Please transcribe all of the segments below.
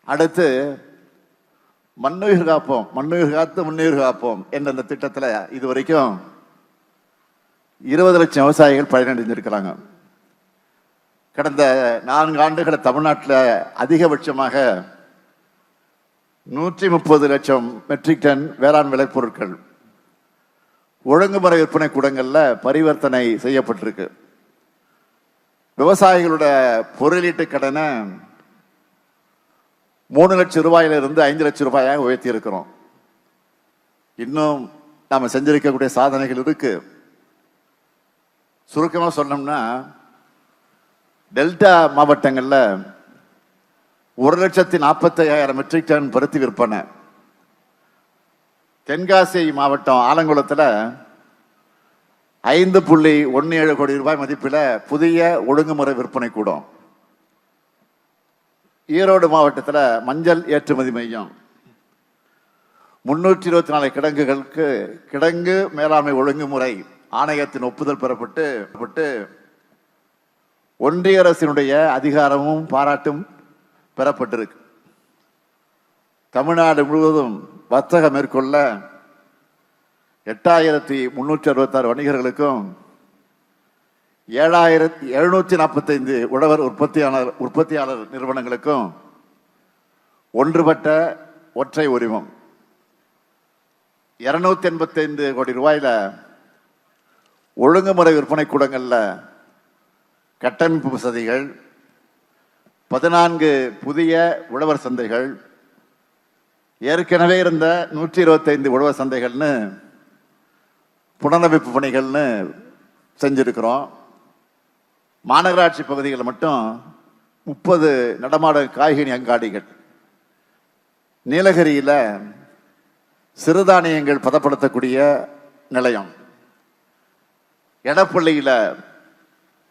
அடுத்து மண்ணுயிர் காப்போம், மண்ணுயிர் காத்து முன்னுயிர் காப்போம் என்ற இந்த திட்டத்தில் இதுவரைக்கும் 20 லட்சம் விவசாயிகள் பயனடைந்திருக்கிறாங்க. கடந்த 4 ஆண்டுகளை தமிழ்நாட்டில் அதிகபட்சமாக 130 லட்சம் மெட்ரிக் டன் வேளாண் விளைபொருட்கள் ஒழுங்குமுறை விற்பனை கூடங்களில் பரிவர்த்தனை செய்யப்பட்டிருக்கு. விவசாயிகளோட பொருளீட்டு கடனை 3 லட்சம் ரூபாயிலிருந்து 5 லட்சம் ரூபாயாக உயர்த்தி இருக்கிறோம். இன்னும் நாம் செஞ்சிருக்கக்கூடிய சாதனைகள் இருக்கு. சுருக்கமாக சொன்னோம்னா, டெல்டா மாவட்டங்களில் 1,45,000 மெட்ரிக் டன் பருத்தி விற்பனை. தென்காசி மாவட்டம் ஆலங்குளத்தில் 5.17 கோடி ரூபாய் மதிப்பில் புதிய ஒழுங்குமுறை விற்பனை கூடம். ஈரோடு மாவட்டத்தில் மஞ்சள் ஏற்றுமதி மையம். 324 கிடங்குகளுக்கு கிடங்கு மேலாண்மை ஒழுங்குமுறை ஆணையத்தின் ஒப்புதல் பெறப்பட்டு ஒன்றிய அரசினுடைய அதிகாரமும் பாராட்டும் பெறப்பட்டிருக்கு. தமிழ்நாடு முழுவதும் வர்த்தகம் மேற்கொள்ள 8,366 வணிகர்களுக்கும் 7,745 உழவர் உற்பத்தியாளர் நிறுவனங்களுக்கும் ஒன்றுபட்ட ஒற்றை உரிமம். 285 கோடி ரூபாயில ஒழுங்குமுறை விற்பனை கூடங்களில் கட்டமைப்பு வசதிகள், 14 புதிய உழவர் சந்தைகள், ஏற்கனவே இருந்த 125 உழவர் சந்தைகள்னு புனரமைப்பு பணிகள்னு செஞ்சிருக்கிறோம். மாநகராட்சி பகுதிகளில் மட்டும் 30 நடமாடும் காய்கனி அங்காடிகள். நீலகிரியில் சிறுதானியங்கள் பதப்படுத்தக்கூடிய நிலையம். எடப்பள்ளியில்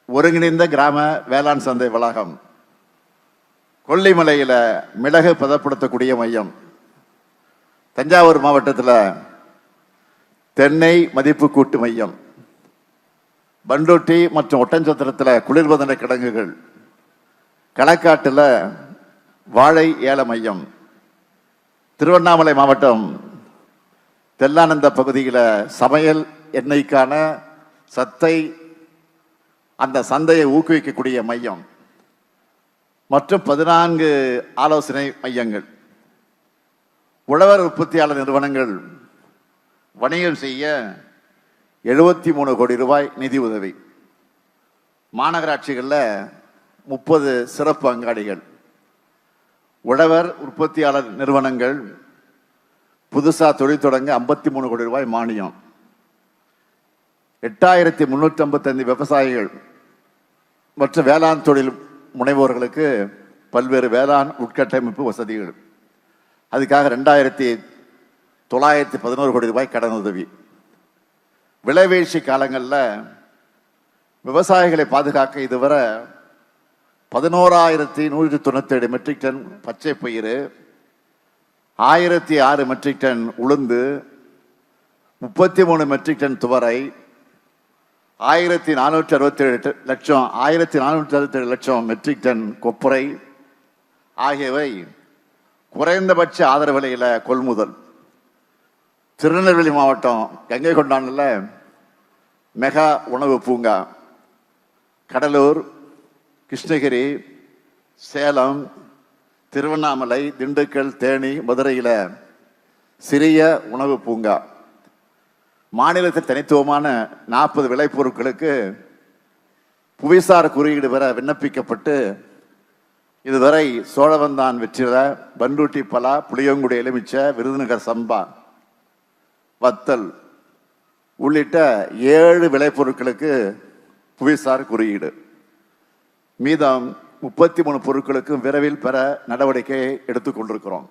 ஒருங்கிணைந்த கிராம வேளாண் சந்தை வளாகம். கொல்லிமலையில் மிளகு பதப்படுத்தக்கூடிய மையம். தஞ்சாவூர் மாவட்டத்தில் தென்னை மதிப்பு கூட்டு மையம். பண்டூட்டி மற்றும் ஒட்டன்சத்திரத்தில் குளிர்பதன கிடங்குகள். களக்காட்டில் வாழை ஏல மையம். திருவண்ணாமலை மாவட்டம் தெல்லானந்த பகுதியில் சமையல் எண்ணெய்க்கான சத்தை அந்த சந்தையை ஊக்குவிக்கக்கூடிய மையம் மற்றும் 14 ஆலோசனை மையங்கள். உழவர் உற்பத்தியாளர் நிறுவனங்கள் வணிகம் செய்ய 73 கோடி ரூபாய் நிதி உதவி. மாநகராட்சிகளில் 30 சிறப்பு அங்காடிகள். உழவர் உற்பத்தியாளர் நிறுவனங்கள் புதுசாக தொழில் தொடங்க 53 கோடி ரூபாய் மானியம். 8,355 விவசாயிகள் மற்றும் வேளாண் தொழில் முனைவோர்களுக்கு பல்வேறு வேளாண் உட்கட்டமைப்பு வசதிகள். அதுக்காக 2,911 கோடி ரூபாய் கடன் உதவி. விளைவீழ்ச்சி காலங்களில் விவசாயிகளை பாதுகாக்க இதுவரை 11,197 மெட்ரிக் டன் பச்சை பயிறு, 1,006 மெட்ரிக் டன் உளுந்து, 33 மெட்ரிக் டன் துவரை, 1,467 லட்சம் மெட்ரிக் டன் கொப்பரை ஆகியவை குறைந்தபட்ச ஆதரவு விலையில கொள்முதல். திருநெல்வேலி மாவட்டம் கங்கை கொண்டானில் மெகா உணவு பூங்கா. கடலூர், கிருஷ்ணகிரி, சேலம், திருவண்ணாமலை, திண்டுக்கல், தேனி, மதுரையில் சிறிய உணவு பூங்கா. மாநிலத்தில் தனித்துவமான 40 விளைபொருட்களுக்கு புவிசார் குறியீடு பெற விண்ணப்பிக்கப்பட்டு இதுவரை சோழவந்தான் வெற்றில, பண்டூட்டி பலா, புளியங்குடி எலுமிச்சை, விருதுநகர் சம்பா, வத்தல் உள்ளிட்ட 7 விளைபொருட்களுக்கு புவிசார் குறியீடு. மீதம் 33 பொருட்களுக்கு விரைவில் பெற நடவடிக்கை எடுத்துக்கொண்டிருக்கிறோம்.